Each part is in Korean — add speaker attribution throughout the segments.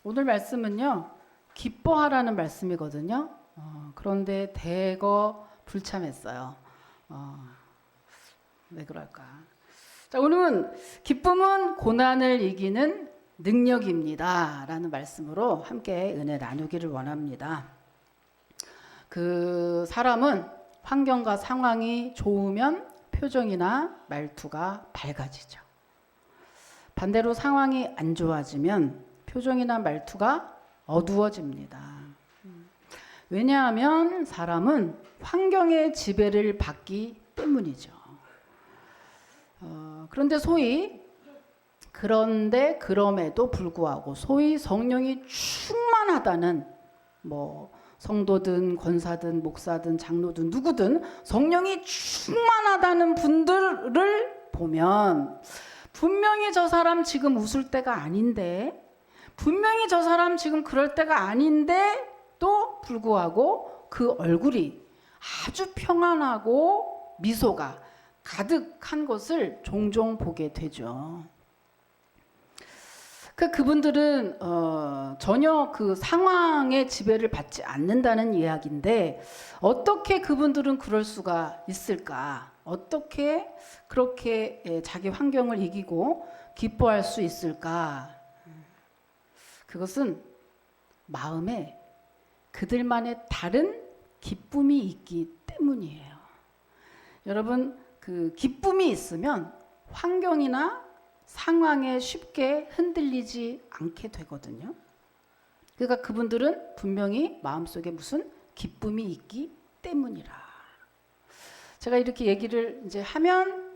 Speaker 1: 오늘 말씀은요, 기뻐하라는 말씀이거든요. 그런데 대거 불참했어요. 왜 그럴까? 자, 오늘은 기쁨은 고난을 이기는 능력입니다. 라는 말씀으로 함께 은혜 나누기를 원합니다. 그 사람은 환경과 상황이 좋으면 표정이나 말투가 밝아지죠. 반대로 상황이 안 좋아지면 표정이나 말투가 어두워집니다. 왜냐하면 사람은 환경의 지배를 받기 때문이죠. 그런데 그럼에도 불구하고 소위 성령이 충만하다는 성도든 권사든 목사든 장로든 누구든 성령이 충만하다는 분들을 보면 분명히 저 사람 지금 웃을 때가 아닌데, 분명히 저 사람 지금 그럴 때가 아닌데 또 불구하고 그 얼굴이 아주 평안하고 미소가 가득한 것을 종종 보게 되죠. 그분들은 전혀 그 상황의 지배를 받지 않는다는 이야기인데, 어떻게 그분들은 그럴 수가 있을까? 어떻게 그렇게 자기 환경을 이기고 기뻐할 수 있을까? 그것은 마음에 그들만의 다른 기쁨이 있기 때문이에요. 여러분, 그 기쁨이 있으면 환경이나 상황에 쉽게 흔들리지 않게 되거든요. 그러니까 그분들은 분명히 마음속에 무슨 기쁨이 있기 때문이라. 제가 이렇게 얘기를 이제 하면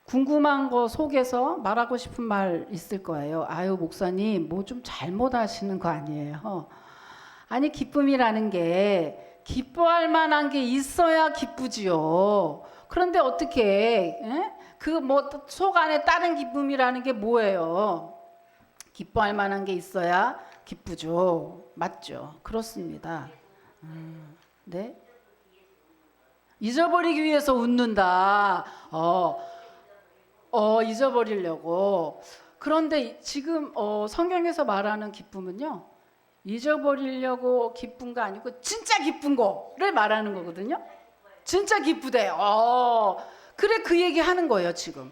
Speaker 1: 궁금한 거 속에서 말하고 싶은 말 있을 거예요. 아유, 목사님, 뭐 좀 잘못하시는 거 아니에요? 아니, 기쁨이라는 게 기뻐할 만한 게 있어야 기쁘지요. 그런데 어떻게 그 속 안에 다른 기쁨이라는 게 뭐예요? 기뻐할 만한 게 있어야 기쁘죠. 맞죠? 그렇습니다. 네? 잊어버리기 위해서 웃는다. 잊어버리려고. 그런데 지금 성경에서 말하는 기쁨은요, 잊어버리려고 기쁜 거 아니고 진짜 기쁜 거를 말하는 거거든요. 진짜 기쁘대요. 그래, 그 얘기 하는 거예요. 지금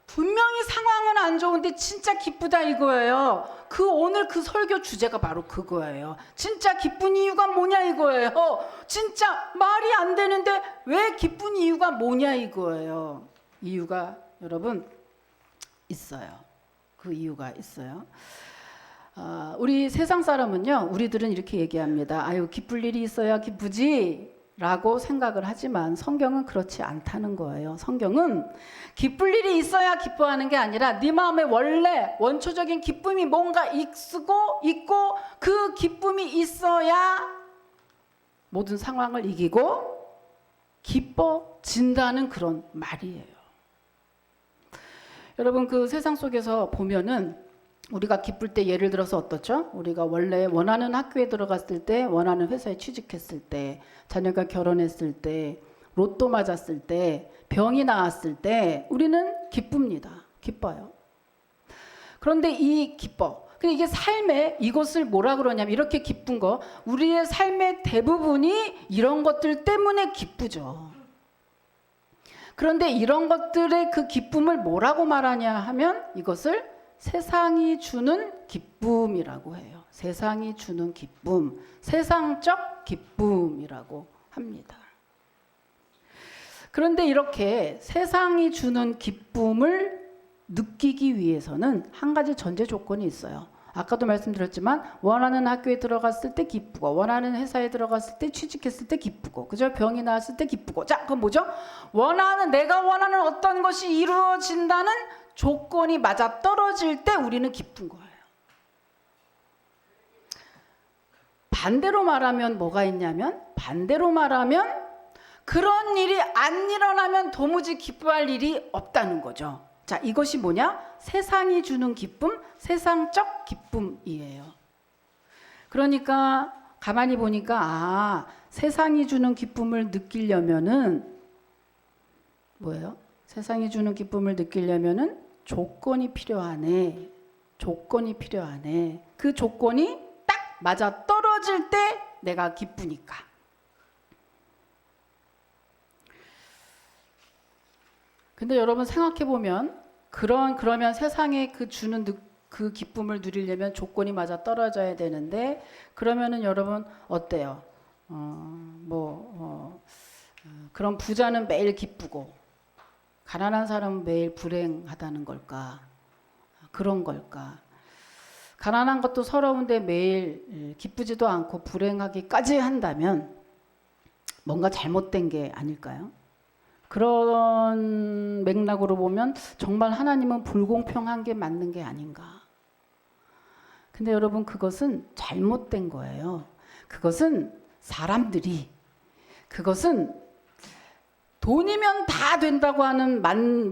Speaker 1: 분명히 상황은 안 좋은데 진짜 기쁘다 이거예요. 오늘 그 설교 주제가 바로 그거예요. 진짜 기쁜 이유가 뭐냐 이거예요. 진짜 말이 안 되는데 왜 기쁜 이유가 뭐냐 이거예요. 이유가 여러분 있어요. 그 이유가 있어요. 우리 세상 사람은요, 우리들은 이렇게 얘기합니다. 아유, 기쁠 일이 있어야 기쁘지 라고 생각을 하지만 성경은 그렇지 않다는 거예요. 성경은 기쁠 일이 있어야 기뻐하는 게 아니라 네 마음에 원래 원초적인 기쁨이 뭔가 있고 그 기쁨이 있어야 모든 상황을 이기고 기뻐진다는 그런 말이에요. 여러분, 그 세상 속에서 보면은 우리가 기쁠 때 예를 들어서 어떻죠? 우리가 원래 원하는 학교에 들어갔을 때, 원하는 회사에 취직했을 때, 자녀가 결혼했을 때, 로또 맞았을 때, 병이 나았을 때 우리는 기쁩니다. 기뻐요. 그런데 근데 이게 삶의 이것을 뭐라 그러냐면, 이렇게 기쁜 거, 우리의 삶의 대부분이 이런 것들 때문에 기쁘죠. 그런데 이런 것들의 그 기쁨을 뭐라고 말하냐 하면 이것을 세상이 주는 기쁨이라고 해요. 세상이 주는 기쁨, 세상적 기쁨이라고 합니다. 그런데 이렇게 세상이 주는 기쁨을 느끼기 위해서는 한 가지 전제 조건이 있어요. 아까도 말씀드렸지만 원하는 학교에 들어갔을 때 기쁘고, 원하는 회사에 들어갔을 때 취직했을 때 기쁘고, 그죠? 병이 나았을 때 기쁘고. 자, 그건 뭐죠? 내가 원하는 어떤 것이 이루어진다는 조건이 맞아 떨어질 때 우리는 기쁜 거예요. 반대로 말하면 뭐가 있냐면, 그런 일이 안 일어나면 도무지 기뻐할 일이 없다는 거죠. 자, 이것이 뭐냐? 세상이 주는 기쁨, 세상적 기쁨이에요. 그러니까 가만히 보니까 세상이 주는 기쁨을 느끼려면은 뭐예요? 세상이 주는 기쁨을 느끼려면은 조건이 필요하네. 조건이 필요하네. 그 조건이 딱 맞아 떨어질 때 내가 기쁘니까. 근데 여러분 생각해 보면 그러면 세상에 그 주는 그 기쁨을 누리려면 조건이 맞아 떨어져야 되는데, 그러면은 여러분 어때요? 그럼 부자는 매일 기쁘고 가난한 사람은 매일 불행하다는 걸까? 그런 걸까? 가난한 것도 서러운데 매일 기쁘지도 않고 불행하기까지 한다면 뭔가 잘못된 게 아닐까요? 그런 맥락으로 보면 정말 하나님은 불공평한 게 맞는 게 아닌가. 근데 여러분, 그것은 잘못된 거예요. 그것은 그것은 돈이면 다 된다고 하는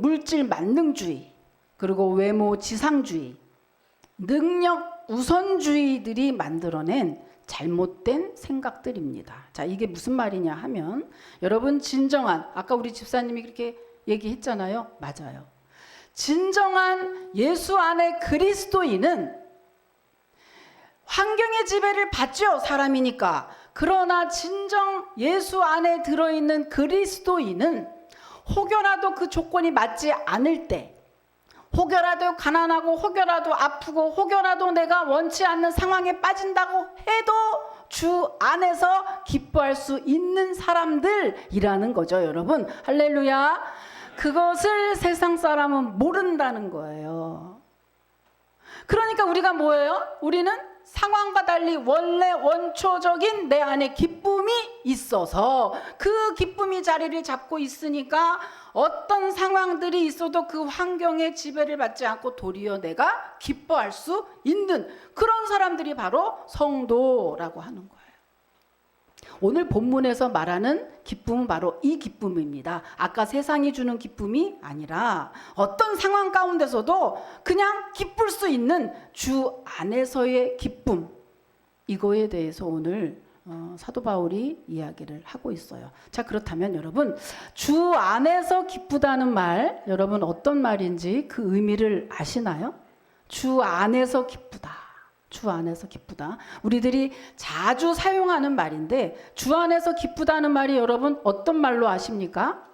Speaker 1: 물질 만능주의, 그리고 외모 지상주의, 능력 우선주의들이 만들어낸 잘못된 생각들입니다. 자, 이게 무슨 말이냐 하면, 여러분 진정한, 아까 우리 집사님이 그렇게 얘기했잖아요. 맞아요. 진정한 예수 안에 그리스도인은 환경의 지배를 받죠. 사람이니까. 그러나 진정 예수 안에 들어있는 그리스도인은 혹여라도 그 조건이 맞지 않을 때, 혹여라도 가난하고 혹여라도 아프고 혹여라도 내가 원치 않는 상황에 빠진다고 해도 주 안에서 기뻐할 수 있는 사람들이라는 거죠. 여러분 할렐루야. 그것을 세상 사람은 모른다는 거예요. 그러니까 우리가 뭐예요? 우리는 상황과 달리 원래 원초적인 내 안에 기쁨이 있어서 그 기쁨이 자리를 잡고 있으니까 어떤 상황들이 있어도 그 환경의 지배를 받지 않고 도리어 내가 기뻐할 수 있는 그런 사람들이 바로 성도라고 하는 거예요. 오늘 본문에서 말하는 기쁨은 바로 이 기쁨입니다. 아까 세상이 주는 기쁨이 아니라 어떤 상황 가운데서도 그냥 기쁠 수 있는 주 안에서의 기쁨, 이거에 대해서 오늘 사도 바울이 이야기를 하고 있어요. 자, 그렇다면 여러분, 주 안에서 기쁘다는 말, 여러분 어떤 말인지 그 의미를 아시나요? 주 안에서 기쁘다. 주 안에서 기쁘다. 우리들이 자주 사용하는 말인데, 주 안에서 기쁘다는 말이 여러분 어떤 말로 아십니까?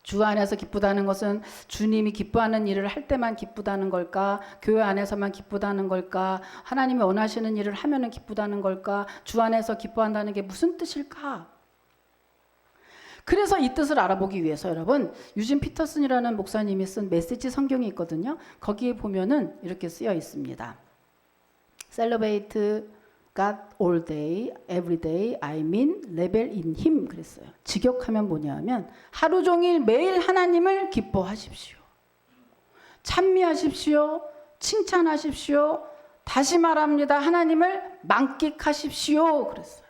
Speaker 1: 주 안에서 기쁘다는 것은 주님이 기뻐하는 일을 할 때만 기쁘다는 걸까? 교회 안에서만 기쁘다는 걸까? 하나님이 원하시는 일을 하면은 기쁘다는 걸까? 주 안에서 기뻐한다는 게 무슨 뜻일까? 그래서 이 뜻을 알아보기 위해서 여러분, 유진 피터슨이라는 목사님이 쓴 메시지 성경이 있거든요. 거기에 보면은 이렇게 쓰여 있습니다. Celebrate God all day, every day, I mean, revel in Him. 그랬어요. 직역하면 뭐냐면 하루 종일 매일 하나님을 기뻐하십시오. 찬미하십시오. 칭찬하십시오. 다시 말합니다. 하나님을 만끽하십시오. 그랬어요.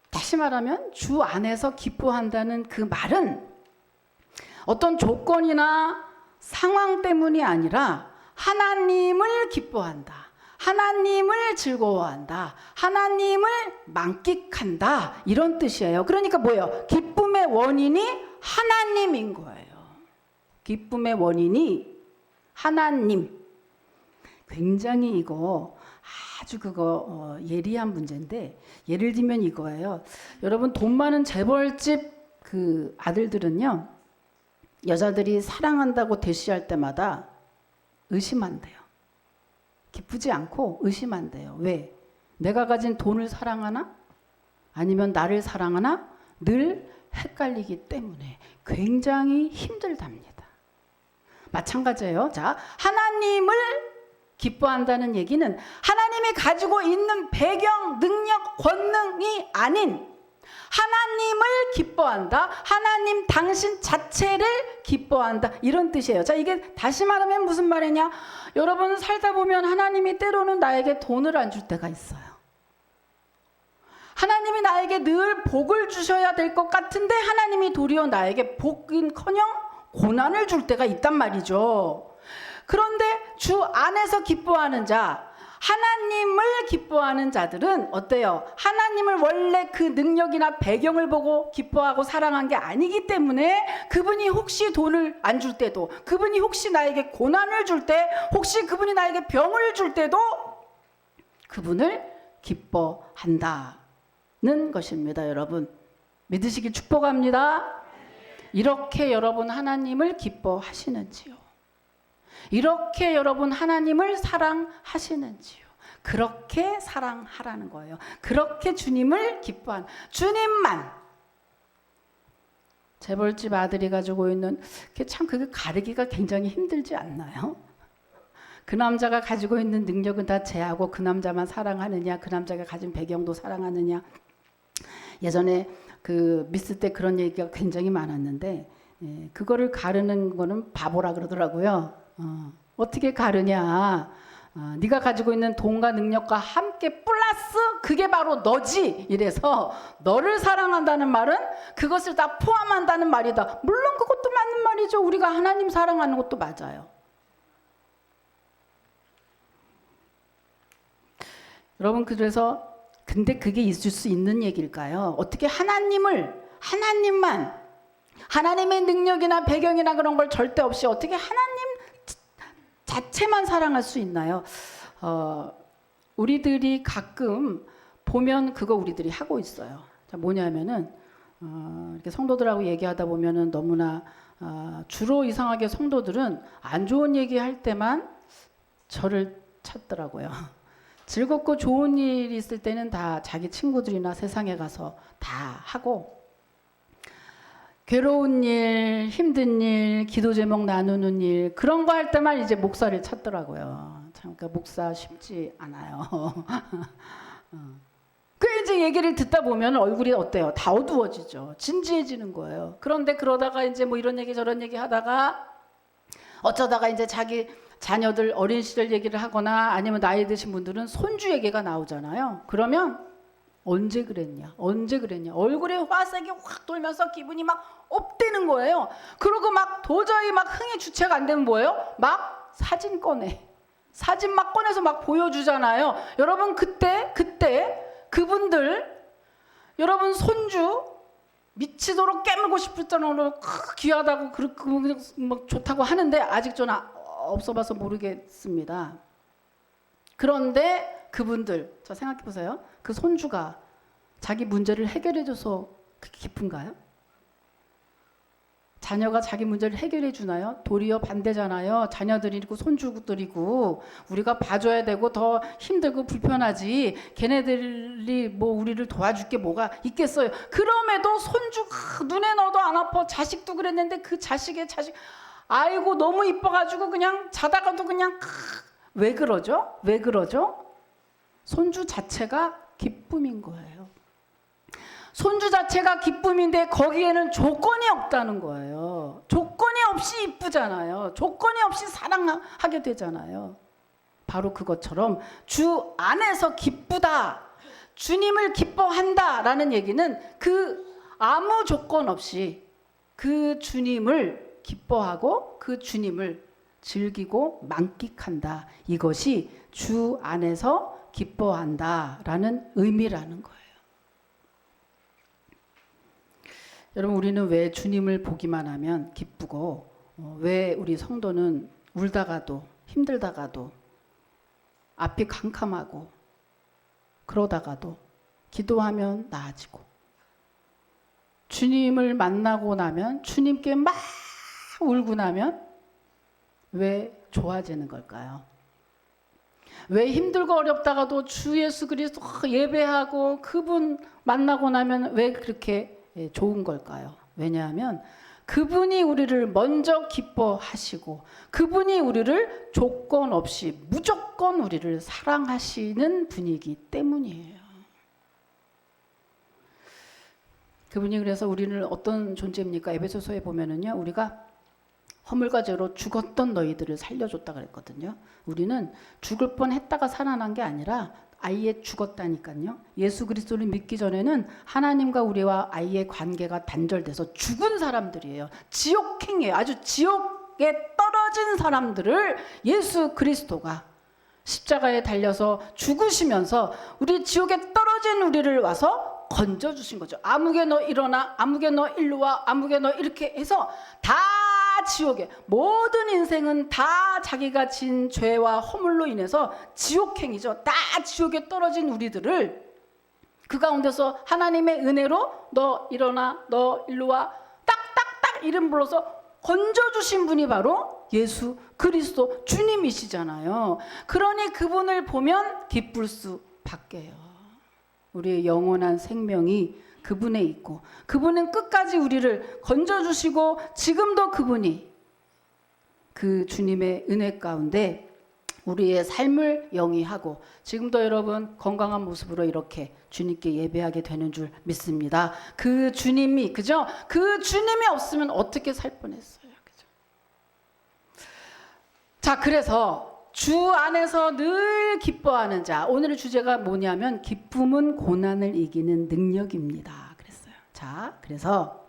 Speaker 1: 다시 말하면 주 안에서 기뻐한다는 그 말은 어떤 조건이나 상황 때문이 아니라 하나님을 기뻐한다. 하나님을 즐거워한다. 하나님을 만끽한다. 이런 뜻이에요. 그러니까 뭐예요? 기쁨의 원인이 하나님인 거예요. 기쁨의 원인이 하나님. 굉장히 이거 아주 예리한 문제인데, 예를 들면 이거예요. 여러분, 돈 많은 재벌집 그 아들들은요, 여자들이 사랑한다고 대시할 때마다 의심한대요. 기쁘지 않고 의심한대요. 왜? 내가 가진 돈을 사랑하나? 아니면 나를 사랑하나? 늘 헷갈리기 때문에 굉장히 힘들답니다. 마찬가지예요. 자, 하나님을 기뻐한다는 얘기는 하나님이 가지고 있는 배경, 능력, 권능이 아닌 하나님을 기뻐한다. 하나님 당신 자체를 기뻐한다. 이런 뜻이에요. 자, 이게 다시 말하면 무슨 말이냐? 여러분 살다 보면 하나님이 때로는 나에게 돈을 안 줄 때가 있어요. 하나님이 나에게 늘 복을 주셔야 될 것 같은데 하나님이 도리어 나에게 복은커녕 고난을 줄 때가 있단 말이죠. 그런데 주 안에서 기뻐하는 자, 하나님을 기뻐하는 자들은 어때요? 하나님을 원래 그 능력이나 배경을 보고 기뻐하고 사랑한 게 아니기 때문에 그분이 혹시 돈을 안 줄 때도, 그분이 혹시 나에게 고난을 줄 때, 혹시 그분이 나에게 병을 줄 때도 그분을 기뻐한다는 것입니다. 여러분 믿으시길 축복합니다. 이렇게 여러분 하나님을 기뻐하시는지요? 이렇게 여러분 하나님을 사랑하시는지요? 그렇게 사랑하라는 거예요. 그렇게 주님을 기뻐하는, 주님만. 재벌집 아들이 가지고 있는 참 그게 가르기가 굉장히 힘들지 않나요? 그 남자가 가지고 있는 능력은 다 제하고 그 남자만 사랑하느냐, 그 남자가 가진 배경도 사랑하느냐. 예전에 그 미스 때 그런 얘기가 굉장히 많았는데, 그거를 가르는 거는 바보라 그러더라고요. 어떻게 가르냐? 네가 가지고 있는 돈과 능력과 함께 플러스 그게 바로 너지. 이래서 너를 사랑한다는 말은 그것을 다 포함한다는 말이다. 물론 그것도 맞는 말이죠. 우리가 하나님 사랑하는 것도 맞아요. 여러분 그래서 근데 그게 있을 수 있는 얘기일까요? 어떻게 하나님만 하나님의 능력이나 배경이나 그런 걸 절대 없이 어떻게 하나님 자체만 사랑할 수 있나요? 우리들이 가끔 보면 그거 우리들이 하고 있어요. 뭐냐면은 이렇게 성도들하고 얘기하다 보면은 너무나 주로 이상하게 성도들은 안 좋은 얘기할 때만 저를 찾더라고요. 즐겁고 좋은 일이 있을 때는 다 자기 친구들이나 세상에 가서 다 하고, 괴로운 일, 힘든 일, 기도 제목 나누는 일 그런 거 할 때만 이제 목사를 찾더라고요. 참, 그러니까 목사 쉽지 않아요. 그 이제 얘기를 듣다 보면 얼굴이 어때요? 다 어두워지죠. 진지해지는 거예요. 그런데 그러다가 이제 뭐 이런 얘기 저런 얘기 하다가 어쩌다가 이제 자기 자녀들 어린 시절 얘기를 하거나 아니면 나이 드신 분들은 손주 얘기가 나오잖아요. 그러면 언제 그랬냐? 얼굴에 화색이 확 돌면서 기분이 막 업되는 거예요. 그리고 막 도저히 막 흥이 주체가 안 되면 뭐예요? 막 사진 막 꺼내서 막 보여주잖아요. 여러분 그때 그분들 여러분 손주 미치도록 깨물고 싶을 정도로 귀하다고 그렇고 막 좋다고 하는데 아직 저는 없어봐서 모르겠습니다. 그런데 그분들 저 생각해 보세요. 그 손주가 자기 문제를 해결해줘서 그게 기쁜가요? 자녀가 자기 문제를 해결해 주나요? 도리어 반대잖아요. 자녀들이고 손주들이고 우리가 봐줘야 되고 더 힘들고 불편하지. 걔네들이 뭐 우리를 도와줄 게 뭐가 있겠어요. 그럼에도 손주 눈에 넣어도 안 아파. 자식도 그랬는데 그 자식의 자식 아이고 너무 이뻐가지고 그냥 자다가도 그냥 왜 그러죠? 손주 자체가 기쁨인 거예요. 손주 자체가 기쁨인데 거기에는 조건이 없다는 거예요. 조건이 없이 이쁘잖아요. 조건이 없이 사랑하게 되잖아요. 바로 그것처럼 주 안에서 기쁘다, 주님을 기뻐한다라는 얘기는 그 아무 조건 없이 그 주님을 기뻐하고 그 주님을 즐기고 만끽한다. 이것이 주 안에서 기뻐한다라는 의미라는 거예요. 여러분 우리는 왜 주님을 보기만 하면 기쁘고 왜 우리 성도는 울다가도 힘들다가도 앞이 캄캄하고 그러다가도 기도하면 나아지고 주님을 만나고 나면 주님께 막 울고 나면 왜 좋아지는 걸까요? 왜 힘들고 어렵다가도 주 예수 그리스도 예배하고 그분 만나고 나면 왜 그렇게 좋은 걸까요? 왜냐하면 그분이 우리를 먼저 기뻐하시고 그분이 우리를 조건 없이 무조건 우리를 사랑하시는 분이기 때문이에요. 그분이 그래서 우리를 어떤 존재입니까? 에베소서에 보면은요, 우리가 허물과 죄로 죽었던 너희들을 살려줬다 그랬거든요. 우리는 죽을 뻔했다가 살아난 게 아니라 아예 죽었다니까요. 예수 그리스도를 믿기 전에는 하나님과 우리와 아예 관계가 단절돼서 죽은 사람들이에요. 지옥행이에요. 아주 지옥에 떨어진 사람들을 예수 그리스도가 십자가에 달려서 죽으시면서 우리 지옥에 떨어진 우리를 와서 건져주신 거죠. 아무개 너 일어나, 아무개 너 일로 와, 아무개 너 이렇게 해서 다 지옥에, 모든 인생은 다 자기가 진 죄와 허물로 인해서 지옥행이죠. 다 지옥에 떨어진 우리들을 그 가운데서 하나님의 은혜로 너 일어나, 너 일로 와, 딱딱딱 이름 불러서 건져주신 분이 바로 예수 그리스도 주님이시잖아요. 그러니 그분을 보면 기쁠 수밖에요. 우리의 영원한 생명이 그분에 있고, 그분은 끝까지 우리를 건져주시고, 지금도 그분이 그 주님의 은혜 가운데 우리의 삶을 영위하고, 지금도 여러분 건강한 모습으로 이렇게 주님께 예배하게 되는 줄 믿습니다. 그 주님이, 그죠? 그 주님이 없으면 어떻게 살 뻔했어요. 그죠? 자, 그래서 주 안에서 늘 기뻐하는 자, 오늘의 주제가 뭐냐면 기쁨은 고난을 이기는 능력입니다. 그랬어요. 자, 그래서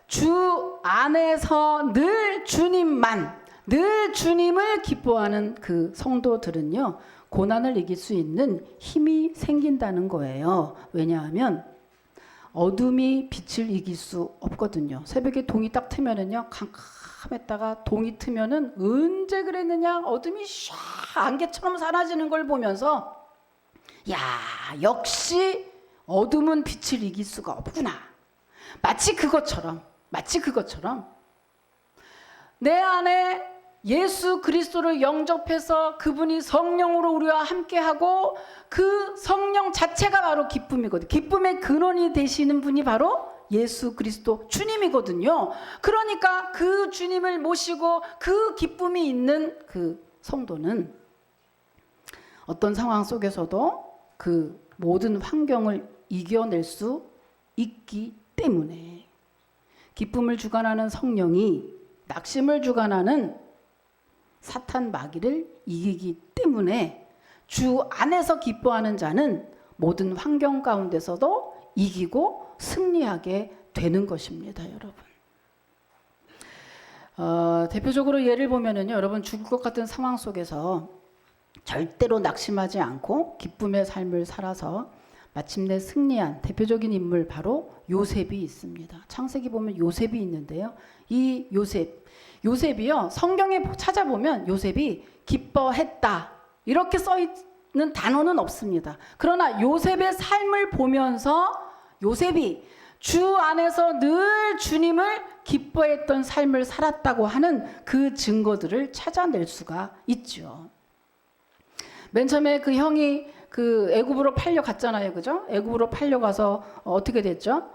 Speaker 1: 주 안에서 늘 주님만, 늘 주님을 기뻐하는 그 성도들은요, 고난을 이길 수 있는 힘이 생긴다는 거예요. 왜냐하면 어둠이 빛을 이길 수 없거든요. 새벽에 동이 딱 트면은요, 캄캄했다가 동이 트면은 언제 그랬느냐, 어둠이 샥 안개처럼 사라지는 걸 보면서, 야, 역시 어둠은 빛을 이길 수가 없구나. 마치 그것처럼 내 안에 예수 그리스도를 영접해서 그분이 성령으로 우리와 함께하고, 그 성령 자체가 바로 기쁨이거든요. 기쁨의 근원이 되시는 분이 바로 예수 그리스도 주님이거든요. 그러니까 그 주님을 모시고 그 기쁨이 있는 그 성도는 어떤 상황 속에서도 그 모든 환경을 이겨낼 수 있기 때문에, 기쁨을 주관하는 성령이 낙심을 주관하는 사탄 마귀를 이기기 때문에 주 안에서 기뻐하는 자는 모든 환경 가운데서도 이기고 승리하게 되는 것입니다, 여러분. 대표적으로 예를 보면은요, 여러분 죽을 것 같은 상황 속에서 절대로 낙심하지 않고 기쁨의 삶을 살아서 마침내 승리한 대표적인 인물 바로 요셉이 있습니다. 창세기 보면 요셉이 있는데요. 이 요셉이요, 성경에 찾아보면 요셉이 기뻐했다 이렇게 써 있는 단어는 없습니다. 그러나 요셉의 삶을 보면서 요셉이 주 안에서 늘 주님을 기뻐했던 삶을 살았다고 하는 그 증거들을 찾아낼 수가 있죠. 맨 처음에 그 형이 그 애굽으로 팔려갔잖아요, 그죠? 애굽으로 팔려가서 어떻게 됐죠?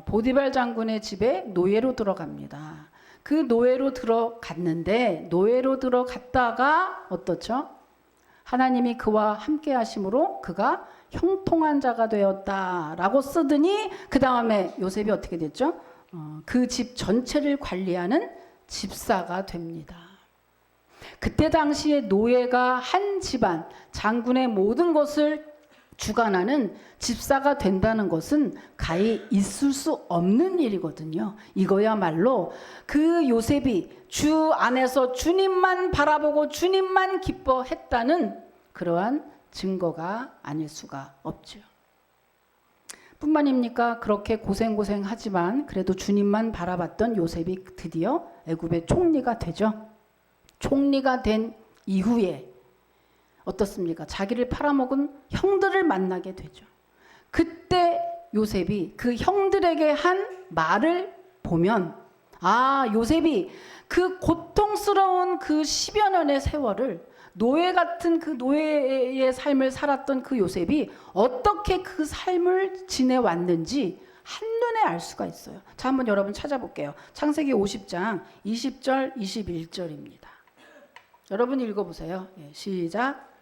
Speaker 1: 보디발 장군의 집에 노예로 들어갑니다. 그 노예로 들어갔는데, 노예로 들어갔다가 어떻죠? 하나님이 그와 함께 하심으로 그가 형통한 자가 되었다라고 쓰더니, 그 다음에 요셉이 어떻게 됐죠? 그 집 전체를 관리하는 집사가 됩니다. 그때 당시에 노예가 한 집안, 장군의 모든 것을 주관하는 집사가 된다는 것은 가히 있을 수 없는 일이거든요. 이거야말로 그 요셉이 주 안에서 주님만 바라보고 주님만 기뻐했다는 그러한 증거가 아닐 수가 없죠. 뿐만입니까? 그렇게 고생하지만 그래도 주님만 바라봤던 요셉이 드디어 애굽의 총리가 되죠. 총리가 된 이후에 어떻습니까? 자기를 팔아먹은 형들을 만나게 되죠. 그때 요셉이 그 형들에게 한 말을 보면, 아, 요셉이 그 고통스러운 그 10여 년의 세월을, 노예 같은 그 노예의 삶을 살았던 그 요셉이 어떻게 그 삶을 지내왔는지 한눈에 알 수가 있어요. 자, 한번 여러분 찾아볼게요. 창세기 50장 20절 21절입니다. 여러분 읽어보세요. 예, 시작.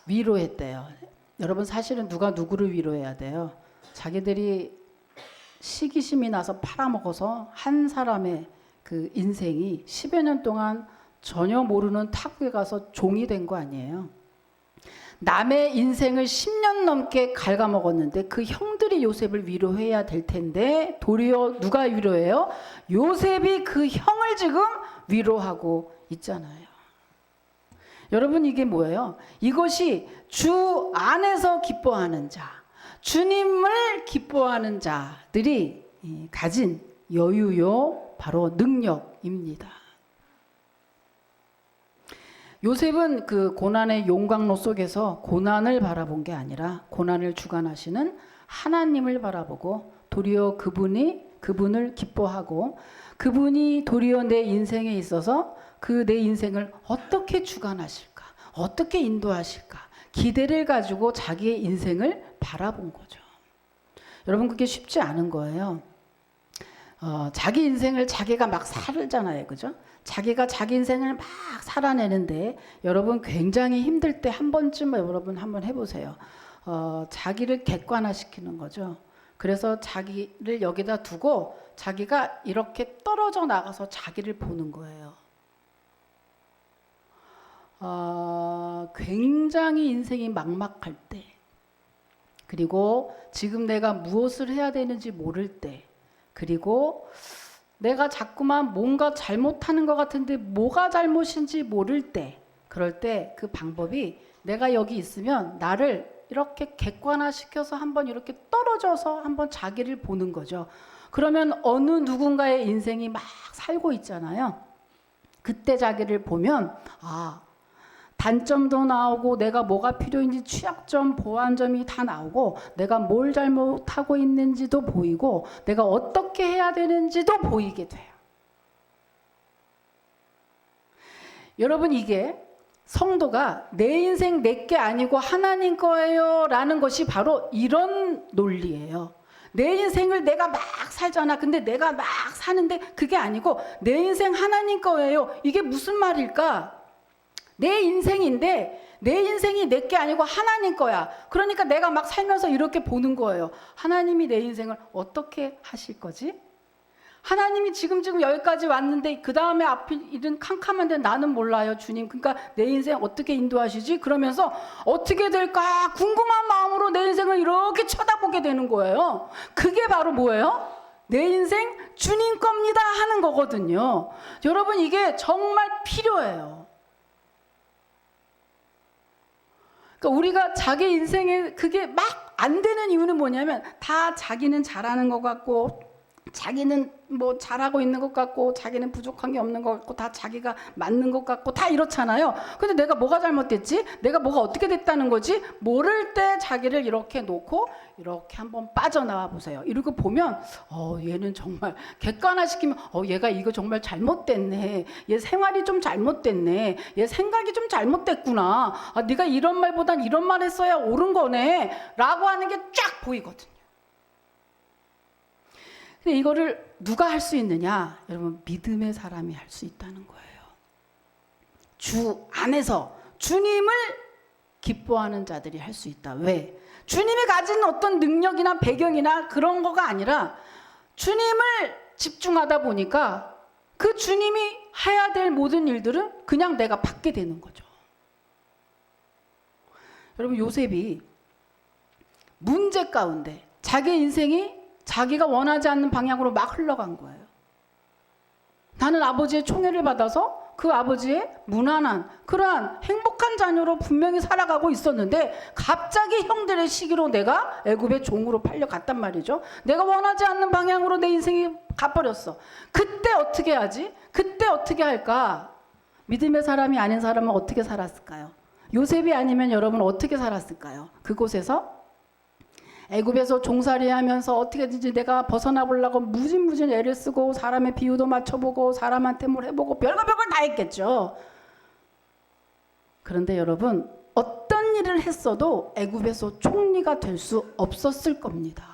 Speaker 1: 위로했대요. 여러분, 사실은 누가 누구를 위로해야 돼요? 자기들이 시기심이 나서 팔아먹어서 한 사람의 그 인생이 10여 년 동안 전혀 모르는 타국에 가서 종이 된 거 아니에요. 남의 인생을 10년 넘게 갉아먹었는데 그 형들이 요셉을 위로해야 될 텐데 도리어 누가 위로해요? 요셉이 그 형을 지금 위로하고 있잖아요. 여러분, 이게 뭐예요? 이것이 주 안에서 기뻐하는 자, 주님을 기뻐하는 자들이 가진 여유요, 바로 능력입니다. 요셉은 그 고난의 용광로 속에서 고난을 바라본 게 아니라 고난을 주관하시는 하나님을 바라보고 도리어 그분을 기뻐하고 그분이 도리어 내 인생에 있어서 그 내 인생을 어떻게 주관하실까, 어떻게 인도하실까 기대를 가지고 자기의 인생을 바라본 거죠. 여러분, 그게 쉽지 않은 거예요. 자기 인생을 자기가 막 살잖아요, 그죠? 자기가 자기 인생을 막 살아내는데 여러분 굉장히 힘들 때 한 번쯤 여러분 한번 해보세요. 자기를 객관화시키는 거죠. 그래서 자기를 여기다 두고 자기가 이렇게 떨어져 나가서 자기를 보는 거예요. 굉장히 인생이 막막할 때, 그리고 지금 내가 무엇을 해야 되는지 모를 때, 그리고 내가 자꾸만 뭔가 잘못하는 것 같은데 뭐가 잘못인지 모를 때, 그럴 때 그 방법이 내가 여기 있으면 나를 이렇게 객관화시켜서 한번 이렇게 떨어져서 한번 자기를 보는 거죠. 그러면 어느 누군가의 인생이 막 살고 있잖아요. 그때 자기를 보면 단점도 나오고 내가 뭐가 필요한지 취약점, 보완점이 다 나오고 내가 뭘 잘못하고 있는지도 보이고 내가 어떻게 해야 되는지도 보이게 돼요. 여러분, 이게 성도가 내 인생 내게 아니고 하나님 거예요 라는 것이 바로 이런 논리예요. 내 인생을 내가 막 살잖아. 근데 내가 막 사는데 그게 아니고 내 인생 하나님 거예요. 이게 무슨 말일까? 내 인생인데 내 인생이 내게 아니고 하나님 거야. 그러니까 내가 막 살면서 이렇게 보는 거예요. 하나님이 내 인생을 어떻게 하실 거지? 하나님이 지금 여기까지 왔는데 그 다음에 앞에 일은 캄캄한데 나는 몰라요, 주님. 그러니까 내 인생 어떻게 인도하시지? 그러면서 어떻게 될까 궁금한 마음으로 내 인생을 이렇게 쳐다보게 되는 거예요. 그게 바로 뭐예요? 내 인생 주님 겁니다 하는 거거든요. 여러분, 이게 정말 필요해요. 그러니까 우리가 자기 인생에 그게 막 안 되는 이유는 뭐냐면 다 자기는 잘하는 것 같고 자기는 뭐 잘하고 있는 것 같고 자기는 부족한 게 없는 것 같고 다 자기가 맞는 것 같고 다 이렇잖아요. 근데 내가 뭐가 잘못됐지? 내가 뭐가 어떻게 됐다는 거지? 모를 때 자기를 이렇게 놓고 이렇게 한번 빠져나와 보세요. 이러고 보면 얘는 정말 객관화시키면 얘가 이거 정말 잘못됐네. 얘 생활이 좀 잘못됐네. 얘 생각이 좀 잘못됐구나. 네가 이런 말보단 이런 말 했어야 옳은 거네 라고 하는 게 쫙 보이거든요. 근데 이거를 누가 할 수 있느냐? 여러분, 믿음의 사람이 할 수 있다는 거예요. 주 안에서 주님을 기뻐하는 자들이 할 수 있다. 왜? 주님이 가진 어떤 능력이나 배경이나 그런 거가 아니라 주님을 집중하다 보니까 그 주님이 해야 될 모든 일들은 그냥 내가 받게 되는 거죠. 여러분, 요셉이 문제 가운데 자기 인생이 자기가 원하지 않는 방향으로 막 흘러간 거예요. 나는 아버지의 총애를 받아서 그 아버지의 무난한 그러한 행복한 자녀로 분명히 살아가고 있었는데 갑자기 형들의 시기로 내가 애굽의 종으로 팔려갔단 말이죠. 내가 원하지 않는 방향으로 내 인생이 가버렸어. 그때 어떻게 하지? 그때 어떻게 할까? 믿음의 사람이 아닌 사람은 어떻게 살았을까요? 요셉이 아니면 여러분 어떻게 살았을까요? 그곳에서 애굽에서 종살이 하면서 어떻게든지 내가 벗어나 보려고 무진무진 애를 쓰고 사람의 비유도 맞춰보고 사람한테 뭘 해보고 별걸 다 했겠죠. 그런데 여러분, 어떤 일을 했어도 애굽에서 총리가 될 수 없었을 겁니다.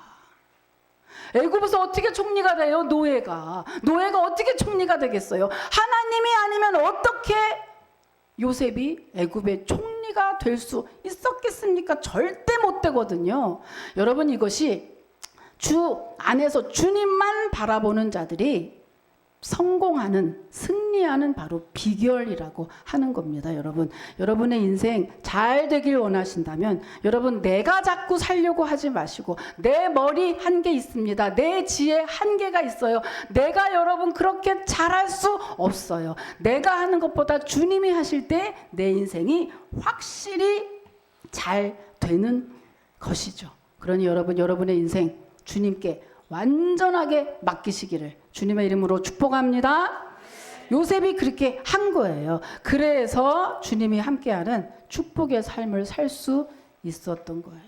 Speaker 1: 애굽에서 어떻게 총리가 돼요? 노예가 어떻게 총리가 되겠어요? 하나님이 아니면 어떻게 요셉이 애굽의 총리가 될 수 있었겠습니까? 절대 못 되거든요. 여러분, 이것이 주 안에서 주님만 바라보는 자들이 성공하는, 승리하는 바로 비결이라고 하는 겁니다. 여러분, 여러분의 인생 잘 되길 원하신다면 여러분, 내가 자꾸 살려고 하지 마시고, 내 머리 한계 있습니다. 내 지혜 한계가 있어요. 내가 여러분 그렇게 잘할 수 없어요. 내가 하는 것보다 주님이 하실 때 내 인생이 확실히 잘 되는 것이죠. 그러니 여러분, 여러분의 인생 주님께 완전하게 맡기시기를 주님의 이름으로 축복합니다. 요셉이 그렇게 한 거예요. 그래서 주님이 함께하는 축복의 삶을 살 수 있었던 거예요.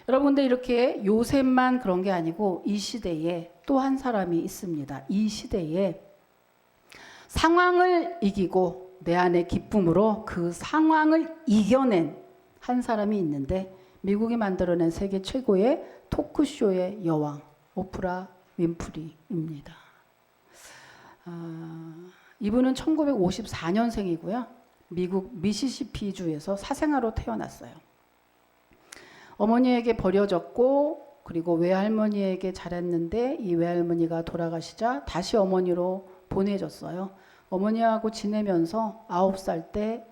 Speaker 1: 여러분, 근데 이렇게 요셉만 그런 게 아니고 이 시대에 또 한 사람이 있습니다. 이 시대에 상황을 이기고 내 안의 기쁨으로 그 상황을 이겨낸 한 사람이 있는데, 미국이 만들어낸 세계 최고의 토크쇼의 여왕 오프라 윈프리입니다. 이분은 1954년생이고요. 미국 미시시피주에서 사생아로 태어났어요. 어머니에게 버려졌고, 그리고 외할머니에게 자랐는데 이 외할머니가 돌아가시자 다시 어머니로 보내졌어요. 어머니하고 지내면서 9살 때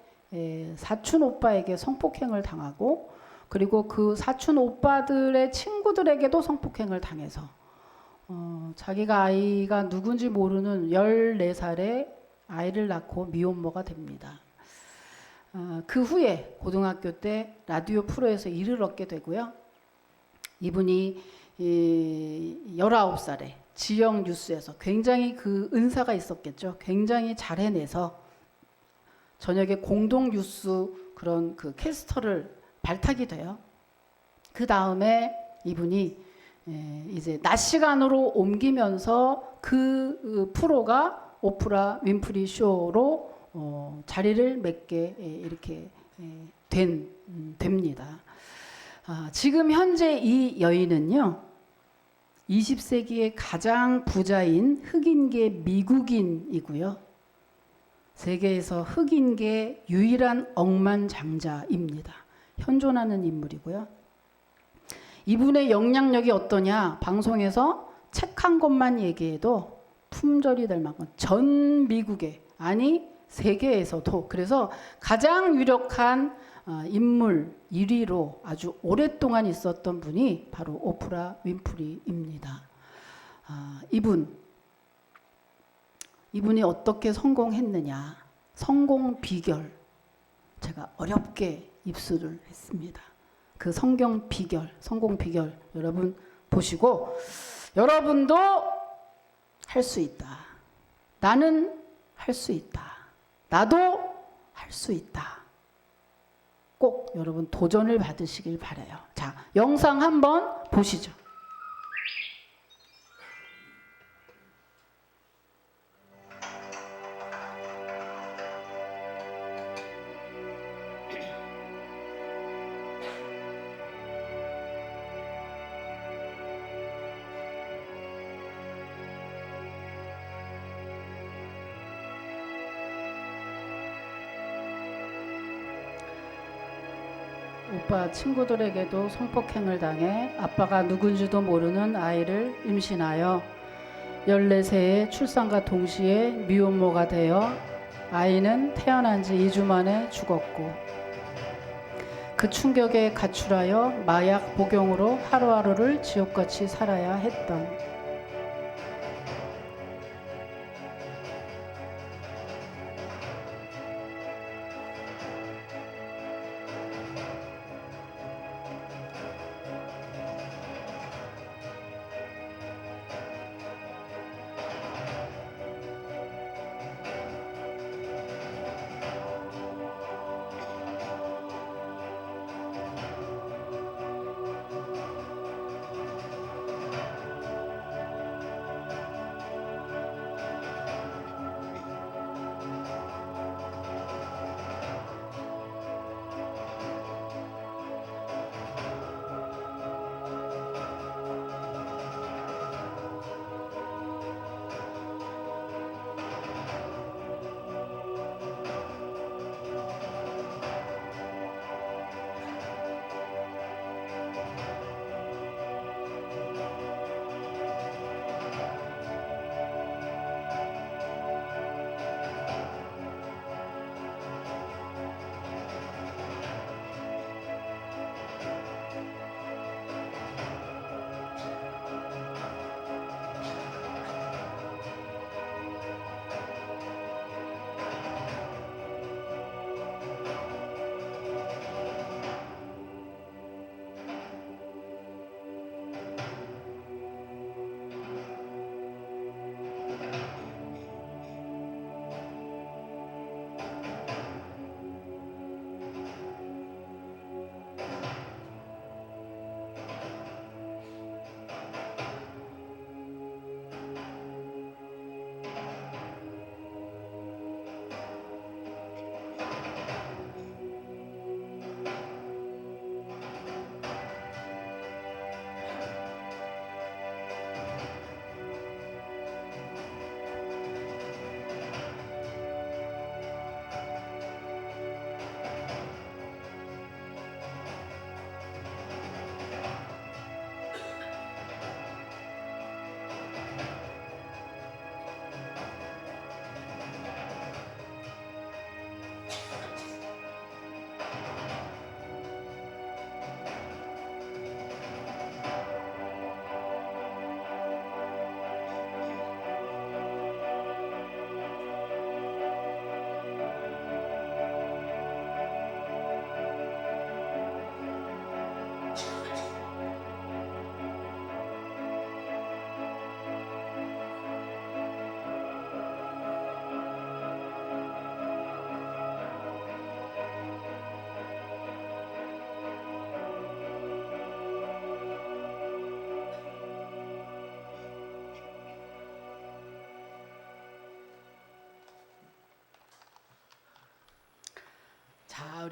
Speaker 1: 사촌 오빠에게 성폭행을 당하고, 그리고 그 사촌 오빠들의 친구들에게도 성폭행을 당해서 자기가 아이가 누군지 모르는 14살에 아이를 낳고 미혼모가 됩니다. 그 후에 고등학교 때 라디오 프로에서 일을 얻게 되고요. 이분이 19살에 지역 뉴스에서 굉장히 그 은사가 있었겠죠. 굉장히 잘 해내서 저녁에 공동 뉴스 그런 그 캐스터를 발탁이 돼요. 그 다음에 이분이 이제 낮 시간으로 옮기면서 그 프로가 오프라 윈프리 쇼로 자리를 맺게 이렇게 됩니다. 지금 현재 이 여인은요, 20세기의 가장 부자인 흑인계 미국인이고요. 세계에서 흑인계 유일한 억만장자입니다. 현존하는 인물이고요. 이분의 영향력이 어떠냐? 방송에서 책 한 권만 얘기해도 품절이 될 만큼 전 미국에, 아니 세계에서도, 그래서 가장 유력한 인물 1위로 아주 오랫동안 있었던 분이 바로 오프라 윈프리입니다. 이분이 어떻게 성공했느냐? 성공 비결, 제가 어렵게 입수를 했습니다. 그 성공 비결 여러분 보시고, 여러분도 할 수 있다. 나는 할 수 있다. 나도 할 수 있다. 꼭 여러분 도전을 받으시길 바라요. 자, 영상 한번 보시죠. 오빠 친구들에게도 성폭행을 당해 아빠가 누군지도 모르는 아이를 임신하여 14세의 출산과 동시에 미혼모가 되어 아이는 태어난 지 2주 만에 죽었고, 그 충격에 가출하여 마약 복용으로 하루하루를 지옥같이 살아야 했던,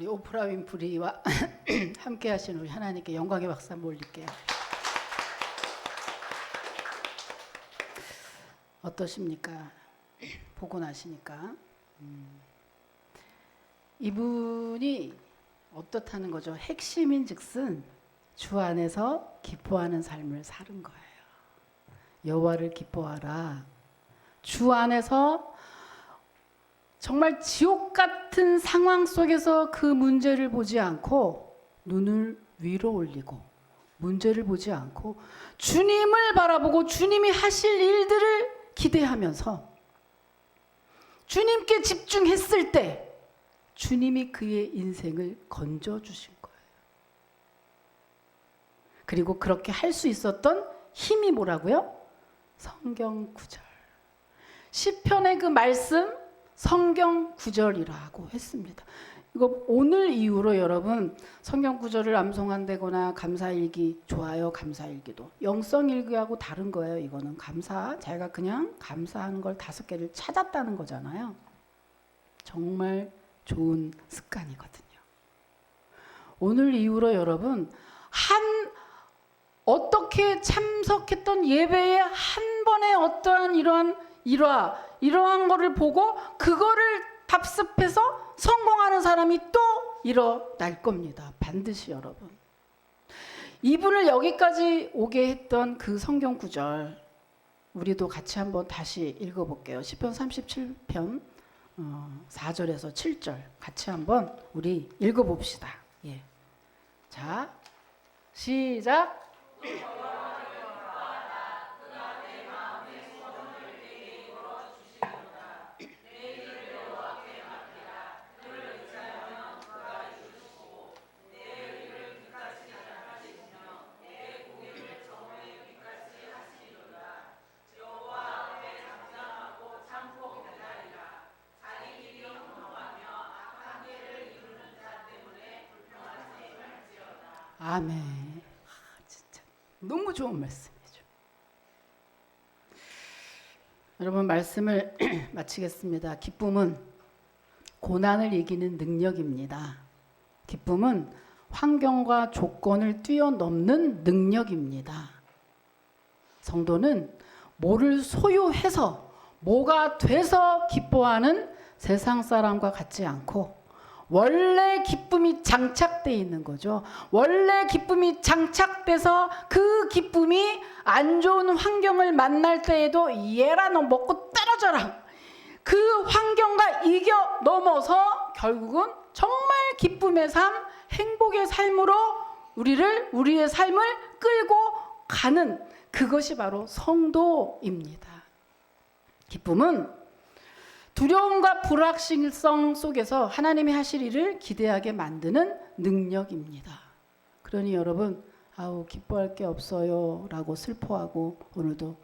Speaker 1: 우리 오프라 윈프리와 함께 하신 우리 하나님께 영광의 박수 한번 올릴게요. 어떠십니까? 보고 나시니까 이분이 어떻다는 거죠? 핵심인 즉슨 주 안에서 기뻐하는 삶을 사는 거예요. 여호와를 기뻐하라. 주 안에서 정말 지옥 같은 상황 속에서 그 문제를 보지 않고 눈을 위로 올리고 문제를 보지 않고 주님을 바라보고 주님이 하실 일들을 기대하면서 주님께 집중했을 때 주님이 그의 인생을 건져주신 거예요. 그리고 그렇게 할 수 있었던 힘이 뭐라고요? 성경 구절. 시편의 그 말씀 성경 구절이라고 했습니다. 이거 오늘 이후로 여러분 성경 구절을 암송한다거나 감사일기 좋아요. 감사일기도 영성일기하고 다른 거예요. 이거는 감사, 제가 그냥 감사하는 걸 5개를 찾았다는 거잖아요. 정말 좋은 습관이거든요. 오늘 이후로 여러분 어떻게 참석했던 예배에 한 번에 어떠한 이러한 거를 보고 그거를 답습해서 성공하는 사람이 또 일어날 겁니다. 반드시 여러분. 이분을 여기까지 오게 했던 그 성경 구절 우리도 같이 한번 다시 읽어볼게요. 시편 37편 4절에서 7절 같이 한번 우리 읽어봅시다. 예. 자, 시작. 아멘. 진짜 너무 좋은 말씀이죠. 여러분 말씀을 마치겠습니다. 기쁨은 고난을 이기는 능력입니다. 기쁨은 환경과 조건을 뛰어넘는 능력입니다. 성도는 뭐를 소유해서 뭐가 돼서 기뻐하는 세상 사람과 같지 않고 원래 기쁨이 장착되어 있는 거죠. 원래 기쁨이 장착돼서 그 기쁨이 안 좋은 환경을 만날 때에도 얘라 너 먹고 떨어져라. 그 환경과 이겨 넘어서 결국은 정말 기쁨의 삶, 행복의 삶으로 우리의 삶을 끌고 가는 그것이 바로 성도입니다. 기쁨은 두려움과 불확실성 속에서 하나님이 하실 일을 기대하게 만드는 능력입니다. 그러니 여러분 기뻐할 게 없어요 라고 슬퍼하고 오늘도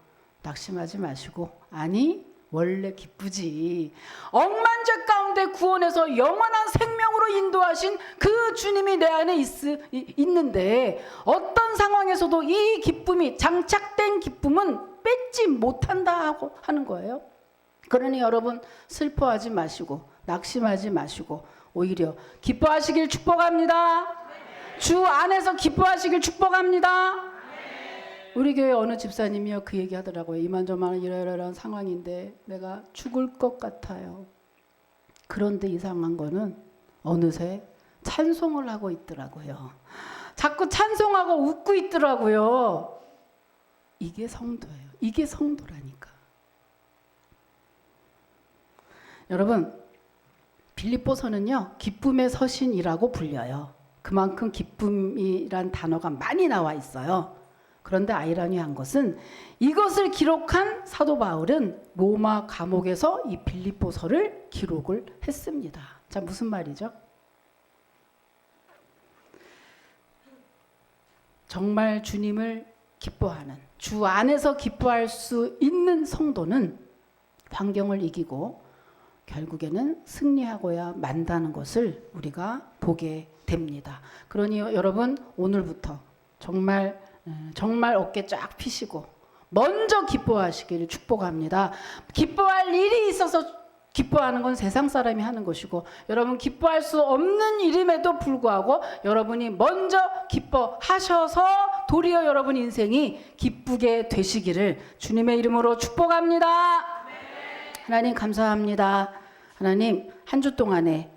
Speaker 1: 낙심하지 마시고 아니 원래 기쁘지. 억만 죄 가운데 구원해서 영원한 생명으로 인도하신 그 주님이 내 안에 있는데 어떤 상황에서도 이 기쁨이 장착된 기쁨은 뺏지 못한다 하는 거예요. 그러니 여러분 슬퍼하지 마시고 낙심하지 마시고 오히려 기뻐하시길 축복합니다. 주 안에서 기뻐하시길 축복합니다. 우리 교회 어느 집사님이요 그 얘기 하더라고요. 이만저만 이러이러한 상황인데 내가 죽을 것 같아요. 그런데 이상한 거는 어느새 찬송을 하고 있더라고요. 자꾸 찬송하고 웃고 있더라고요. 이게 성도예요. 이게 성도라니까. 여러분 빌립보서는요 기쁨의 서신이라고 불려요. 그만큼 기쁨이란 단어가 많이 나와 있어요. 그런데 아이러니한 것은 이것을 기록한 사도 바울은 로마 감옥에서 이 빌립보서를 기록을 했습니다. 자, 무슨 말이죠? 정말 주님을 기뻐하는 주 안에서 기뻐할 수 있는 성도는 환경을 이기고 결국에는 승리하고야 만다는 것을 우리가 보게 됩니다. 그러니 여러분 오늘부터 정말 어깨 쫙 펴시고 먼저 기뻐하시기를 축복합니다. 기뻐할 일이 있어서 기뻐하는 건 세상 사람이 하는 것이고 여러분 기뻐할 수 없는 일임에도 불구하고 여러분이 먼저 기뻐하셔서 도리어 여러분 인생이 기쁘게 되시기를 주님의 이름으로 축복합니다. 하나님 감사합니다. 하나님 한 주 동안에